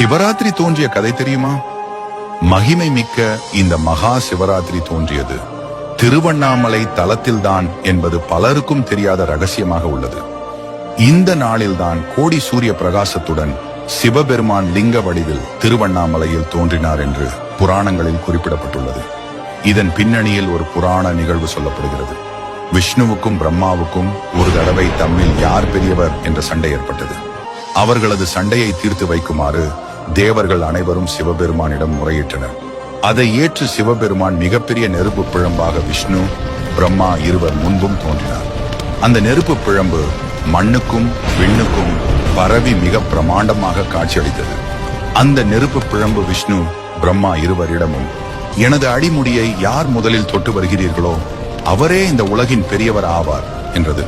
சிவராத்திரி தோன்றிய கதை தெரியுமா? மகிமை மிக்க இந்த மகா சிவராத்திரி தோன்றியது திருவண்ணாமலை தலத்தில்தான் என்பது பலருக்கும் தெரியாத ரகசியமாக உள்ளது. இந்த நாளில்தான் கோடி சூரிய பிரகாசத்துடன் சிவபெருமான் லிங்க வடிவில் திருவண்ணாமலையில் தோன்றினார் என்று புராணங்களில் குறிப்பிடப்பட்டுள்ளது. இதன் பின்னணியில் ஒரு புராண நிகழ்வு சொல்லப்படுகிறது. விஷ்ணுவுக்கும் பிரம்மாவுக்கும் ஒரு தடவை தம்மில் யார் பெரியவர் என்ற சண்டை ஏற்பட்டது. அவர்களது சண்டையை தீர்த்து வைக்குமாறு தேவர்கள் அனைவரும் சிவபெருமானிடம் முறையிட்டனர். அதை ஏற்று சிவபெருமான் மிகப்பெரிய நெருப்பு பிழம்பாக விஷ்ணு பிரம்மா இருவர் முன்பும் தோன்றினார். அந்த நெருப்பு பிழம்பு மண்ணுக்கும் விண்ணுக்கும் பரவி மிக பிரமாண்டமாக காட்சியளித்தது. அந்த நெருப்பு பிழம்பு விஷ்ணு பிரம்மா இருவரிடமும், எனது அடிமுடியை யார் முதலில் தொட்டு வருகிறீர்களோ அவரே இந்த உலகின் பெரியவர் ஆவார் என்றது.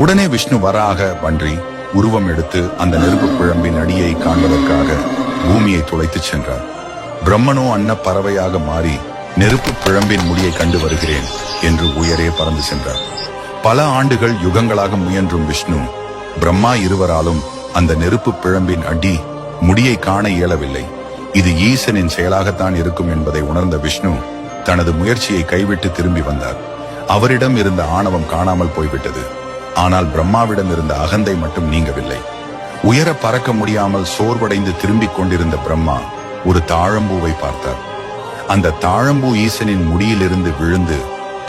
உடனே விஷ்ணு வராக பன்றி உருவம் எடுத்து அந்த நெருப்பு பிழம்பின் அடியை காண்பதற்காக பூமியை துளைத்து சென்றார். பிரம்மனோ அன்ன பறவையாக மாறி நெருப்பு பிழம்பின் முடியை கண்டு வருகிறேன் என்று உயரே பறந்து சென்றார். பல ஆண்டுகள் யுகங்களாக முயன்றும் விஷ்ணு பிரம்மா இருவராலும் அந்த நெருப்பு பிழம்பின் அடி முடியை காண இயலவில்லை. இது ஈசனின் செயலாகத்தான் இருக்கும் என்பதை உணர்ந்த விஷ்ணு தனது முயற்சியை கைவிட்டு திரும்பி வந்தார். அவரிடம் இருந்த ஆணவம் காணாமல் போய்விட்டது. ஆனால் பிரம்மாவிடம் இருந்த அகந்தை மட்டும் நீங்கவில்லை. உயர பறக்க முடியாமல் சோர்வடைந்து திரும்பிக் கொண்டிருந்த பிரம்மா ஒரு தாழம்பூவை பார்த்தார். அந்த தாழம்பூ ஈசனின் முடியிலிருந்து விழுந்து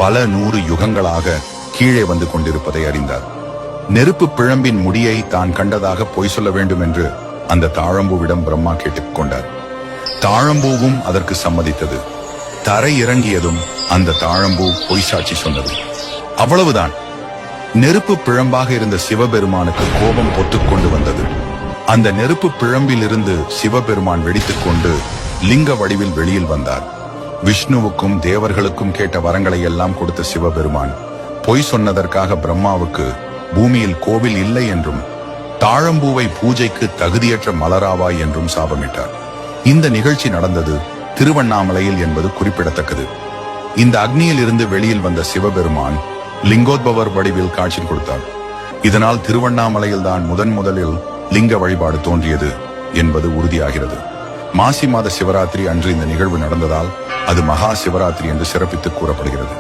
பல 100 யுகங்களாக கீழே வந்து கொண்டிருப்பதை அறிந்தார். நெருப்பு பிழம்பின் முடியை தான் கண்டதாக பொய் சொல்ல வேண்டும் என்று அந்த தாழம்பூவிடம் பிரம்மா கேட்டுக்கொண்டார். தாழம்பூவும் அதற்கு சம்மதித்தது. தரை இறங்கியதும் அந்த தாழம்பூ பொய் சாட்சி சொன்னது. அவ்வளவுதான். நெருப்பு பிழம்பாக இருந்த சிவபெருமானுக்கு கோபம் பொத்துக்கொண்டு வந்தது. அந்த நெருப்பு பிழம்பில் இருந்து சிவபெருமான் வெடித்துக் கொண்டு லிங்க வடிவில் வெளியில் வந்தார். விஷ்ணுவுக்கும் தேவர்களுக்கும் கேட்ட வரங்களை எல்லாம் கொடுத்த சிவபெருமான் பொய் சொன்னதற்காக பிரம்மாவுக்கு பூமியில் கோவில் இல்லை என்றும் தாழம்பூவை பூஜைக்கு தகுதியற்ற மலராவாய் என்றும் சாபமிட்டார். இந்த நிகழ்ச்சி நடந்தது திருவண்ணாமலையில் என்பது குறிப்பிடத்தக்கது. இந்த அக்னியில் இருந்து வெளியில் வந்த சிவபெருமான் லிங்கோத்பவர் வடிவில் காட்சி கொடுத்தார். இதனால் திருவண்ணாமலையில் தான் முதலில் லிங்க வழிபாடு தோன்றியது என்பது உறுதியாகிறது. மாசி மாத சிவராத்திரி அன்று இந்த நிகழ்வு நடந்ததால் அது மகா சிவராத்திரி என்று சிறப்பித்து கூறப்படுகிறது.